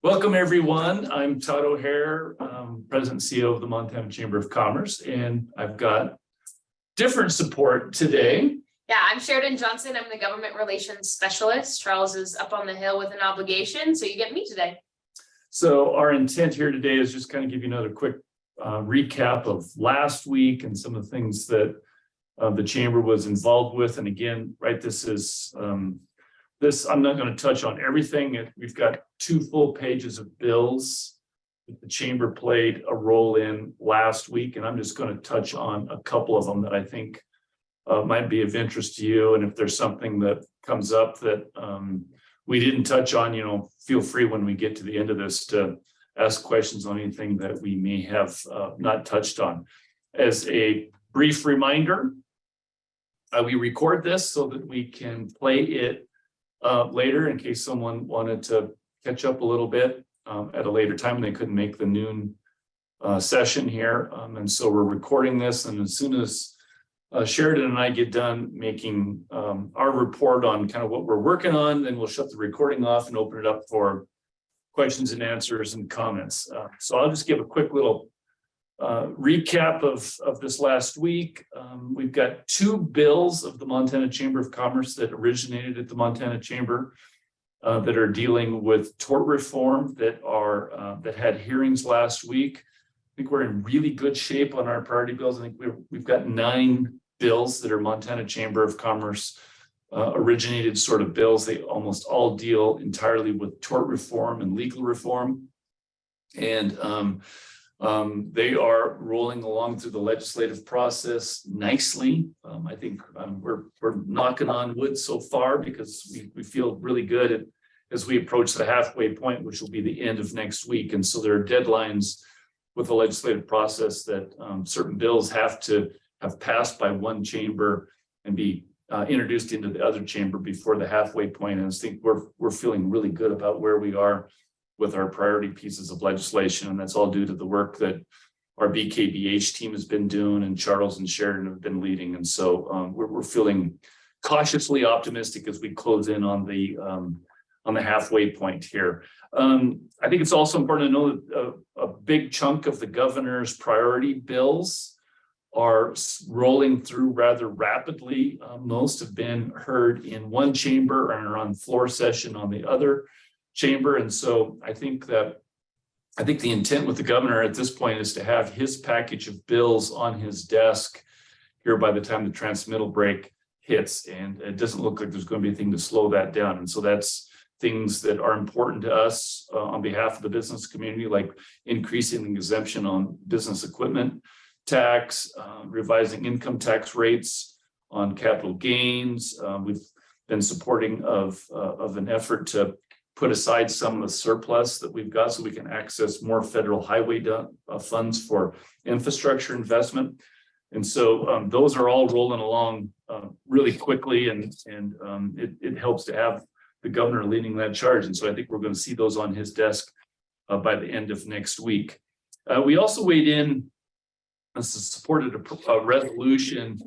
Welcome, everyone. I'm Todd O'Hare, President and CEO of the Montana Chamber of Commerce, and I've got different support today. Yeah, I'm Sheridan Johnson. I'm the Government Relations Specialist. Charles is up on the Hill with an obligation, so you get me today. So our intent here today is just kind of give you another quick recap of last week and some of the things that the Chamber was involved with. And again, right, this is I'm not going to touch on everything. We've got 2 full pages of bills that the Chamber played a role in last week, and I'm just going to touch on a couple of them that I think might be of interest to you. And if there's something that comes up that we didn't touch on, feel free when we get to the end of this to ask questions on anything that we may have not touched on. As a brief reminder, we record this so that we can play it later in case someone wanted to catch up a little bit at a later time and they couldn't make the noon session here. And so we're recording this, and as soon as Sheridan and I get done making our report on kind of what we're working on, then we'll shut the recording off and open it up for questions and answers and comments. So I'll just give a quick little recap of this last week. We've got 2 bills of the Montana Chamber of Commerce that originated at the Montana Chamber that are dealing with tort reform that had hearings last week. I think we're in really good shape on our priority bills. I think we've got 9 bills that are Montana Chamber of Commerce originated sort of bills. They almost all deal entirely with tort reform and legal reform. And they are rolling along through the legislative process nicely. I think we're knocking on wood so far because we feel really good as we approach the halfway point, which will be the end of next week. And so there are deadlines with the legislative process that certain bills have to have passed by one chamber and be introduced into the other chamber before the halfway point. And I think we're feeling really good about where we are with our priority pieces of legislation, and that's all due to the work that our BKBH team has been doing and Charles and Sheridan have been leading. And so we're feeling cautiously optimistic as we close in on the halfway point here. I think it's also important to know that a big chunk of the governor's priority bills are rolling through rather rapidly. Most have been heard in one chamber and are on floor session on the other chamber. And so I think the intent with the governor at this point is to have his package of bills on his desk here by the time the transmittal break hits. And it doesn't look like there's going to be anything to slow that down. And so that's things that are important to us on behalf of the business community, like increasing the exemption on business equipment tax, revising income tax rates on capital gains. We've been supporting of an effort to put aside some of the surplus that we've got so we can access more federal highway funds for infrastructure investment. And so those are all rolling along really quickly, and it helps to have the governor leading that charge. And so I think we're going to see those on his desk by the end of next week. We also weighed in and supported a resolution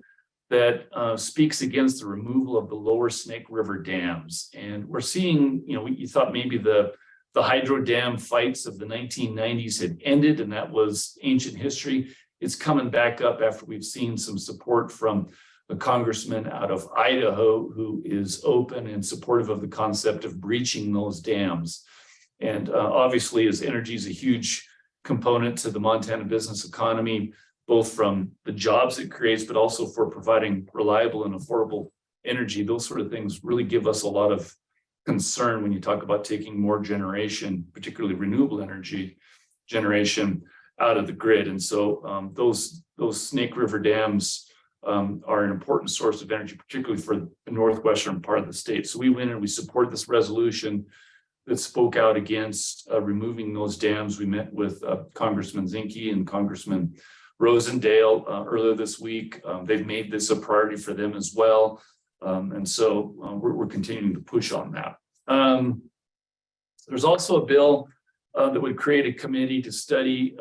that speaks against the removal of the lower Snake River dams. And we're seeing, you thought maybe the hydro dam fights of the 1990s had ended, and that was ancient history. It's coming back up after we've seen some support from a congressman out of Idaho who is open and supportive of the concept of breaching those dams. And obviously, as energy is a huge component to the Montana business economy, both from the jobs it creates, but also for providing reliable and affordable energy. Those sort of things really give us a lot of concern when you talk about taking more generation, particularly renewable energy generation, out of the grid. And so those Snake River dams are an important source of energy, particularly for the northwestern part of the state. So we went and we support this resolution that spoke out against removing those dams. We met with Congressman Zinke and Congressman Rosendale earlier this week. They've made this a priority for them as well. And so we're continuing to push on that. There's also a bill that would create a committee to study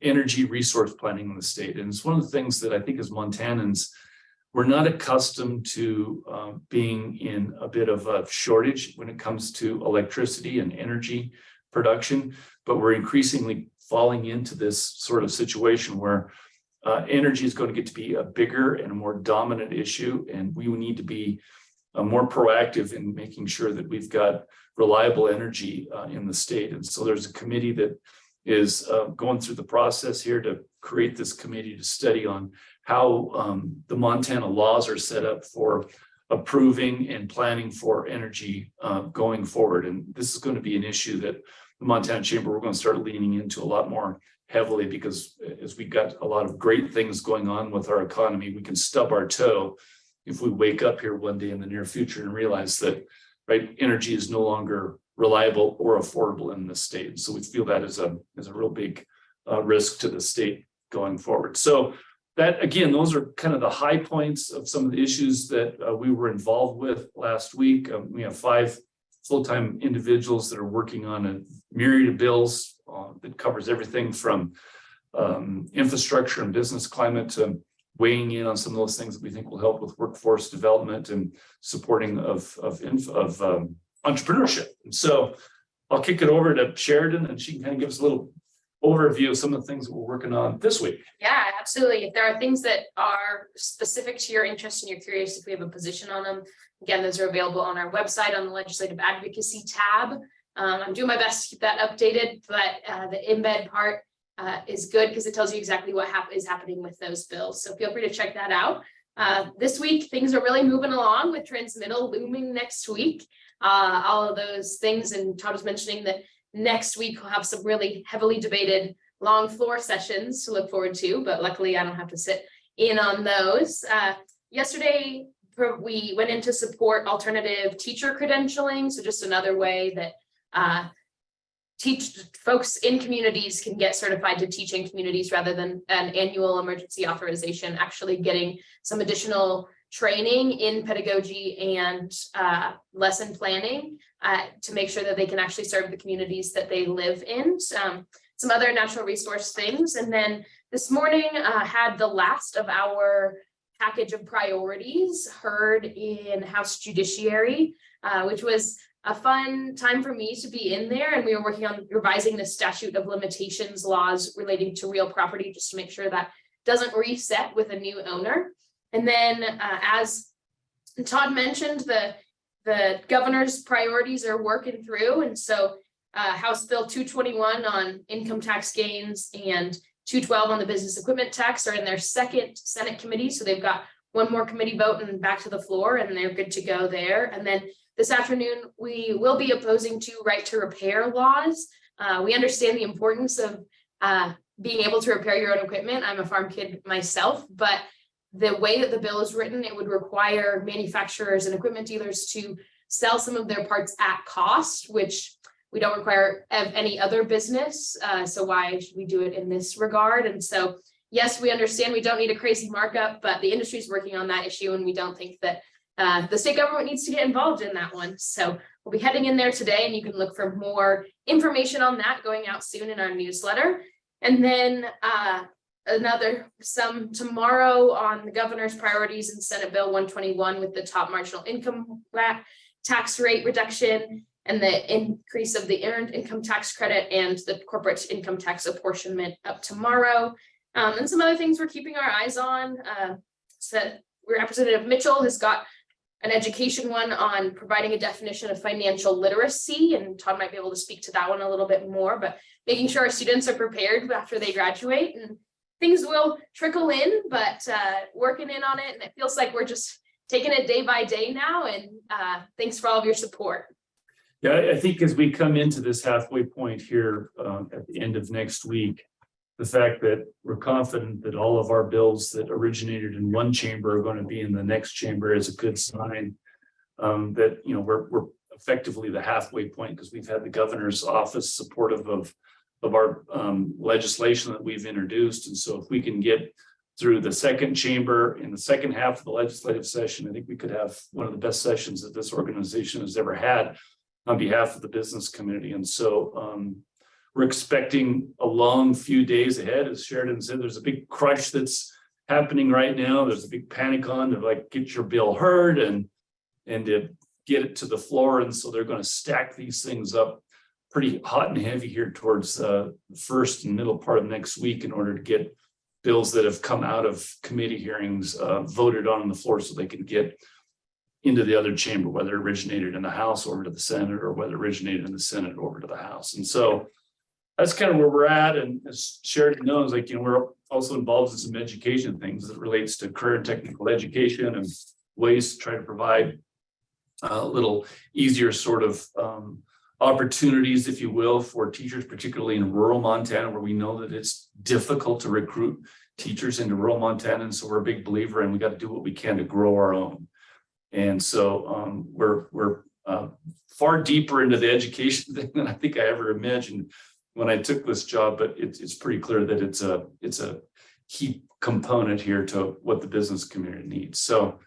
energy resource planning in the state. And it's one of the things that I think as Montanans, we're not accustomed to being in a bit of a shortage when it comes to electricity and energy production, but we're increasingly falling into this sort of situation where energy is going to get to be a bigger and a more dominant issue, and we need to be more proactive in making sure that we've got reliable energy in the state. And so there's a committee that is going through the process here to create this committee to study on how the Montana laws are set up for approving and planning for energy going forward. And this is going to be an issue that the Montana Chamber, we're going to start leaning into a lot more heavily, because as we got a lot of great things going on with our economy, we can stub our toe if we wake up here one day in the near future and realize that, right, energy is no longer reliable or affordable in the state. So we feel that is a real big risk to the state going forward. So that, again, those are kind of the high points of some of the issues that we were involved with last week. We have 5 full-time individuals that are working on a myriad of bills that covers everything from infrastructure and business climate to weighing in on some of those things that we think will help with workforce development and supporting of entrepreneurship. And so I'll kick it over to Sheridan, and she can kind of give us a little overview of some of the things that we're working on this week. Yeah, absolutely. If there are things that are specific to your interest and you're curious if we have a position on them, again, those are available on our website on the legislative advocacy tab. I'm doing my best to keep that updated, but the embed part is good because it tells you exactly what is happening with those bills. So feel free to check that out. This week, things are really moving along with transmittal looming next week. All of those things, and Todd was mentioning that next week we'll have some really heavily debated long floor sessions to look forward to, but luckily I don't have to sit in on those. Yesterday, we went in to support alternative teacher credentialing. So just another way that folks in communities can get certified to teach in communities rather than an annual emergency authorization, actually getting some additional training in pedagogy and lesson planning to make sure that they can actually serve the communities that they live in. Some other natural resource things. And then this morning had the last of our package of priorities heard in House Judiciary, which was a fun time for me to be in there. And we were working on revising the statute of limitations laws relating to real property, just to make sure that doesn't reset with a new owner. And then as Todd mentioned, the governor's priorities are working through. And so House Bill 221 on income tax gains and 212 on the business equipment tax are in their second Senate committee. So they've got one more committee vote and back to the floor, and they're good to go there. And then this afternoon, we will be opposing 2 right to repair laws. We understand the importance of being able to repair your own equipment. I'm a farm kid myself, but the way that the bill is written, it would require manufacturers and equipment dealers to sell some of their parts at cost, which we don't require of any other business. So why should we do it in this regard? And so, yes, we understand we don't need a crazy markup, but the industry is working on that issue, and we don't think that the state government needs to get involved in that one. So we'll be heading in there today, and you can look for more information on that going out soon in our newsletter. And then some tomorrow on the governor's priorities in Senate Bill 121 with the top marginal income tax rate reduction and the increase of the earned income tax credit and the corporate income tax apportionment up tomorrow. And some other things we're keeping our eyes on. So Representative Mitchell has got an education one on providing a definition of financial literacy, and Todd might be able to speak to that one a little bit more, but making sure our students are prepared after they graduate, and things will trickle in, but working in on it. And it feels like we're just taking it day by day now. And thanks for all of your support. Yeah, I think as we come into this halfway point here at the end of next week, the fact that we're confident that all of our bills that originated in one chamber are going to be in the next chamber is a good sign that, you know, we're effectively the halfway point, because we've had the governor's office supportive of our legislation that we've introduced. And so if we can get through the second chamber in the second half of the legislative session, I think we could have one of the best sessions that this organization has ever had on behalf of the business community. And so we're expecting a long few days ahead. As Sheridan said, there's a big crush that's happening right now. There's a big panic on to like get your bill heard and to get it to the floor. And so they're going to stack these things up pretty hot and heavy here towards the first and middle part of next week in order to get bills that have come out of committee hearings voted on the floor so they can get into the other chamber, whether it originated in the House over to the Senate or whether it originated in the Senate over to the House. And so that's kind of where we're at. And as Sheridan knows, like, we're also involved in some education things that relates to career and technical education and ways to try to provide a little easier sort of opportunities, if you will, for teachers, particularly in rural Montana, where we know that it's difficult to recruit teachers into rural Montana. And so we're a big believer and we got to do what we can to grow our own. And so we're far deeper into the education thing than I think I ever imagined when I took this job, but it's pretty clear that it's a key component here to what the business community needs. So